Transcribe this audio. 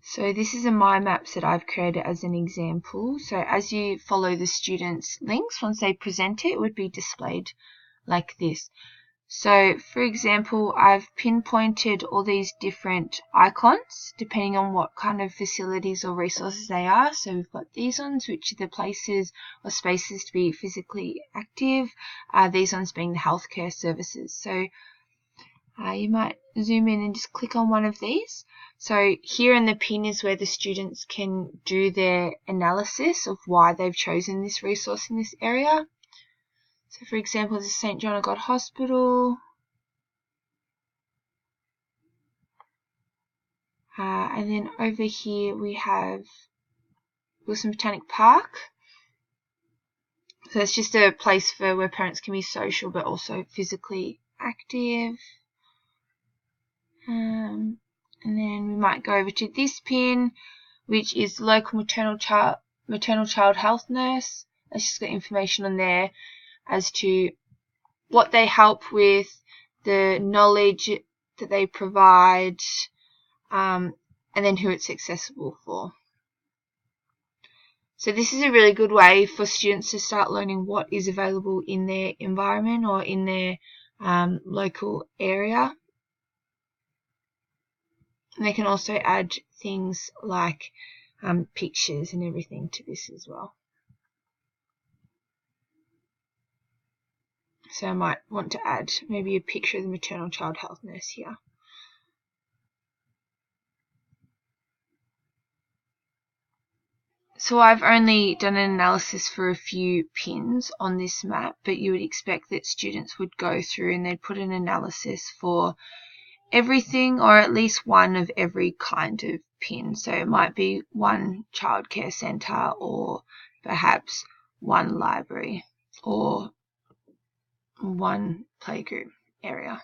So this is a MyMaps that I've created as an example. So as you follow the students' links, once they present it, it would be displayed like this. So for example, I've pinpointed all these different icons depending on what kind of facilities or resources they are. So we've got these ones, which are the places or spaces to be physically active, these ones being the healthcare services. So you might zoom in and just click on one of these. So here in the pin is where the students can do their analysis of why they've chosen this resource in this area. So for example, the St. John of God Hospital. And then over here we have Wilson Botanic Park. So it's just a place for where parents can be social but also physically active. And then we might go over to this pin, which is local maternal child health nurse. It's just got information on there as to what they help with, the knowledge that they provide, and then who it's accessible for. So this is a really good way for students to start learning what is available in their environment or in their local area. And they can also add things like pictures and everything to this as well. So I might want to add maybe a picture of the maternal child health nurse here. So I've only done an analysis for a few pins on this map, but you would expect that students would go through and they'd put an analysis for everything, or at least one of every kind of pin. So it might be one childcare centre, or perhaps one library, or one playgroup area.